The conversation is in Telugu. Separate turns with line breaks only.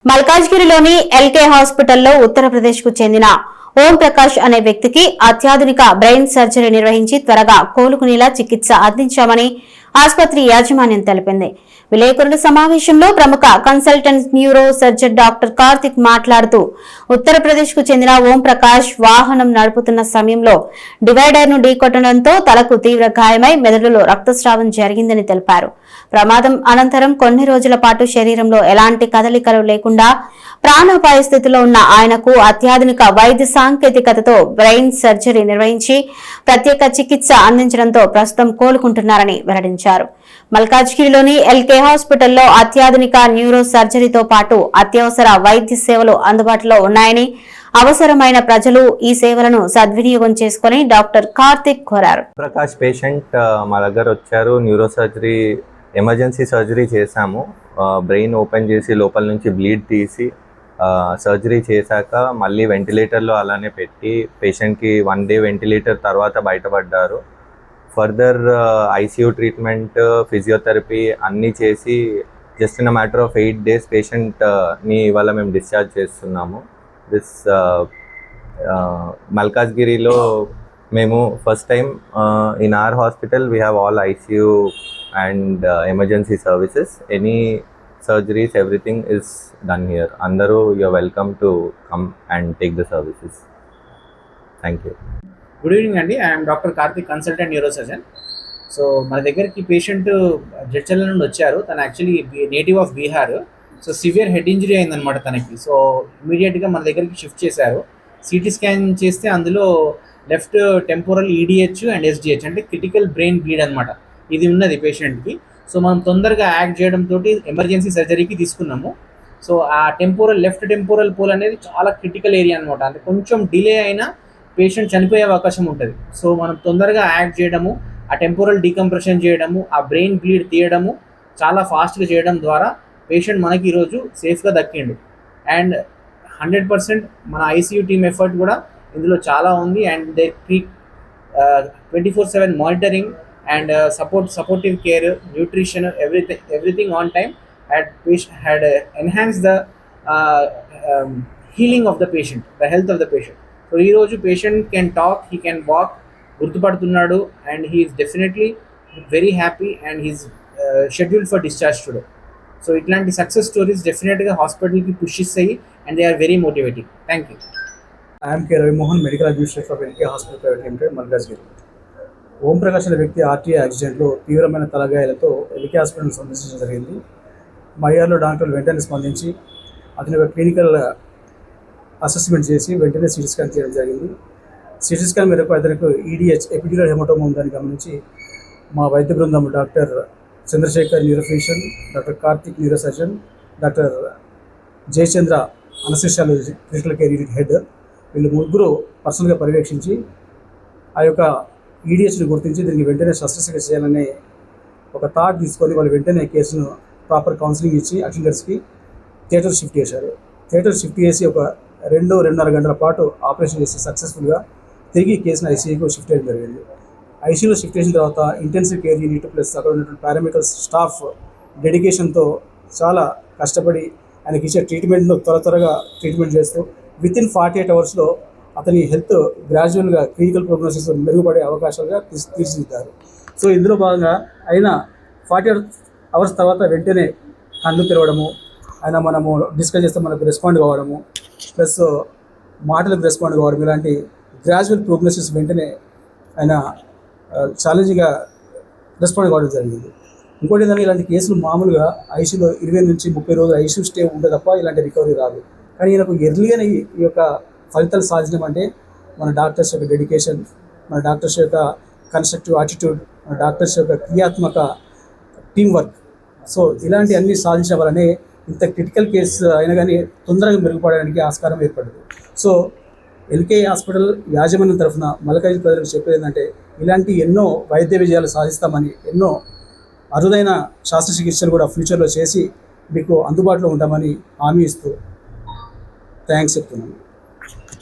మల్కాజ్గిరిలోని ఎల్కే హాస్పిటల్లో ఉత్తరప్రదేశ్ కు చెందిన ఓం ప్రకాష్ అనే వ్యక్తికి అత్యాధునిక బ్రెయిన్ సర్జరీ నిర్వహించి త్వరగా కోలుకునేలా చికిత్స అందించామని ఆసుపత్రి యాజమాన్యం తెలిపింది. విలేకరుల సమావేశంలో ప్రముఖ consultant neuro surgeon doctor Karthik మాట్లాడుతూ ఉత్తరప్రదేశ్ కు చెందిన ఓం ప్రకాష్ వాహనం నడుపుతున్న సమయంలో డివైడర్ ను ఢీకొట్టడంతో తలకు తీవ్ర గాయమై మెదడులో రక్తస్రావం జరిగిందని తెలిపారు. ప్రమాదం అనంతరం కొన్ని రోజుల పాటు శరీరంలో ఎలాంటి కదలికలు లేకుండా ప్రాణాపాయ స్థితిలో ఉన్న ఆయనకు అత్యాధునిక వైద్య సాంకేతికతతో బ్రెయిన్ సర్జరీ నిర్వహించి ప్రత్యేక చికిత్స అందించడంతో ప్రస్తుతం కోలుకుంటున్నారని వెల్లడించారు. మల్కాజ్గిరిలోని ఎల్కే హాస్పిటల్లో అత్యాధునిక న్యూరో సర్జరీతో పాటు అత్యవసర వైద్య సేవలు అందుబాటులో ఉన్నాయని, అవసరమైన ప్రజలు ఈ సేవలను సద్వినియోగం చేసుకుని డాక్టర్ కార్తిక్ కోరారు.
ప్రకాష్ పేషెంట్ మా దగ్గర వచ్చారు. న్యూరో సర్జరీ ఎమర్జెన్సీ సర్జరీ చేశాము. బ్రెయిన్ ఓపెన్ చేసి లోపల నుంచి బ్లీడ్ తీసి సర్జరీ చేశాక మళ్ళీ వెంటిలేటర్లో అలానే పెట్టి పేషెంట్కి 1 డే వెంటిలేటర్ తర్వాత బయటపడ్డారు. ఫర్దర్ ఐసీయూ ట్రీట్మెంట్, ఫిజియోథెరపీ అన్నీ చేసి just in matter of 8 days పేషెంట్ని ఇవాళ మేము డిశ్చార్జ్ చేస్తున్నాము. దిస్ మల్కాజ్గిరిలో మేము first time in our hospital we have all ICU and emergency services. Any surgeries, everything is done here. Andaru, you're welcome to come and take the services. Thank you.
Good evening Andy. I am Dr. Karthik, consultant neurosurgeon. So మన దగ్గరికి పేషెంట్ జడ్చర్ల నుండి వచ్చారు. తను actually native of Bihar. So severe head injury అయిందనమాట తనకి. సో ఇమీడియట్గా మన దగ్గరికి షిఫ్ట్ చేశారు. సిటీ స్కాన్ చేస్తే అందులో left temporal EDH and SDH అంటే క్రిటికల్ బ్రెయిన్ బ్లీడ్ అనమాట. ఇది ఉన్నది పేషెంట్కి. సో మనం తొందరగా యాక్ట్ చేయడంతో ఎమర్జెన్సీ సర్జరీకి తీసుకున్నాము. సో ఆ లెఫ్ట్ టెంపోరల్ పోల్ అనేది చాలా క్రిటికల్ ఏరియా అనమాట. అంటే కొంచెం డిలే అయినా పేషెంట్ చనిపోయే అవకాశం ఉంటుంది. సో మనం తొందరగా యాక్ట్ చేయడము, ఆ టెంపోరల్ డీకంప్రెషన్ చేయడము, ఆ బ్రెయిన్ బ్లీడ్ తీయడము చాలా ఫాస్ట్గా చేయడం ద్వారా పేషెంట్ మనకి ఈరోజు సేఫ్గా దక్కిండు. అండ్ 100% మన ఐసీయూ టీమ్ ఎఫర్ట్ కూడా ఇందులో చాలా ఉంది. And they 24/7 monitoring and supportive care, nutrition, everything on time had enhanced the healing of the patient, the health of the patient. So ee roju patient can talk, he can walk, gurtupadutunnadu, and he is definitely very happy and he is scheduled for discharge today. So itlanti success stories definitely ga hospital ki push chesayi and they are very motivating. Thank you.
I am K. Ravi Mohan, medical administrator of LK Hospital Private Limited, Malkajgiri. Om Prakash అనే వ్యక్తి ఆర్టీఐ యాక్సిడెంట్లో తీవ్రమైన తలగాయాలతో ఎల్కే హాస్పిటల్ని సందర్శించడం జరిగింది. మైఆర్లో డాక్టర్లు వెంటనే స్పందించి అతని యొక్క క్లినికల్ అసెస్మెంట్ చేసి వెంటనే సిటీ స్కాన్ చేయడం జరిగింది. సిటీ స్కాన్ మేరకు అతనికి ఈడిహెచ్ ఎపిడ్యూరల్ హెమటోమా ఉందని గమనించి మా వైద్య బృందం doctor Chandrasekhar neurophysician, doctor Karthik neurosurgeon, doctor Jayachandra anaesthesiology critical care unit head, వీళ్ళు ముగ్గురు పర్సనల్గా పర్యవేక్షించి ఆ యొక్క ఈడిహెచ్ని గుర్తించి దీనికి వెంటనే శస్త్రచికిత్స చేయాలనే ఒక థాట్ తీసుకొని వాళ్ళు వెంటనే కేసును ప్రాపర్ కౌన్సిలింగ్ ఇచ్చి అటెండర్స్కి థియేటర్ షిఫ్ట్ చేశారు. థియేటర్ షిఫ్ట్ చేసి ఒక 2-2.5 గంటల పాటు ఆపరేషన్ చేసి సక్సెస్ఫుల్గా తిరిగి కేసును ఐసీయూకు షిఫ్ట్ చేయడం జరిగింది. ఐసీయూలో షిఫ్ట్ చేసిన తర్వాత ఇంటెన్సివ్ కేర్ యూనిట్ ప్లస్ అక్కడ ఉన్నటువంటి పారామెడికల్ స్టాఫ్ డెడికేషన్తో చాలా కష్టపడి ఆయనకి ఇచ్చే ట్రీట్మెంట్ను త్వరగా ట్రీట్మెంట్ చేస్తూ వితిన్ 48 అవర్స్లో అతని హెల్త్ గ్రాడ్యువల్గా క్లినికల్ ప్రోగ్నోసిస్ మెరుగుపడే అవకాశాలుగా తీర్చిదిద్దారు. సో ఇందులో భాగంగా ఆయన 48 అవర్స్ తర్వాత వెంటనే కళ్ళు తెరవడము, ఆయన మనము డిస్కస్ చేస్తే మనకు రెస్పాండ్ కావడము, ప్లస్ మాటలకు రెస్పాండ్ కావడం, ఇలాంటి గ్రాడ్యువల్ ప్రోగ్నోసిస్ వెంటనే ఆయన ఛాలెంజింగ్గా రెస్పాండ్ కావడం జరిగింది. ఇంకోటి ఏంటంటే ఇలాంటి కేసులు మామూలుగా ఐసీయూలో 20 నుంచి 30 రోజులు ఐసీయూ స్టే ఉంటుంది తప్ప ఇలాంటి రికవరీ రాదు. కానీ ఈయనకు ఎర్లీగానే ఈ యొక్క ఫలితాలు సాధించడం అంటే మన డాక్టర్స్ యొక్క డెడికేషన్, మన డాక్టర్స్ యొక్క కన్స్ట్రక్టివ్ యాటిట్యూడ్, మన డాక్టర్స్ యొక్క క్రియాత్మక టీం వర్క్. సో ఇలాంటి అన్నీ సాధించడం వల్లనే ఇంత క్రిటికల్ కేసు అయినా కానీ తొందరగా మెరుగుపడడానికి ఆస్కారం ఏర్పడింది. సో ఎల్కే హాస్పిటల్ యాజమాన్యం తరఫున మల్కాజ్గిరి ప్రజలకు చెప్పేది ఏంటంటే ఇలాంటి ఎన్నో వైద్య విజయాలు సాధిస్తామని, ఎన్నో అరుదైన శస్త్రచికిత్సలు కూడా ఫ్యూచర్లో చేసి మీకు అందుబాటులో ఉంటామని హామీ ఇస్తూ థ్యాంక్స్ చెప్తున్నాను.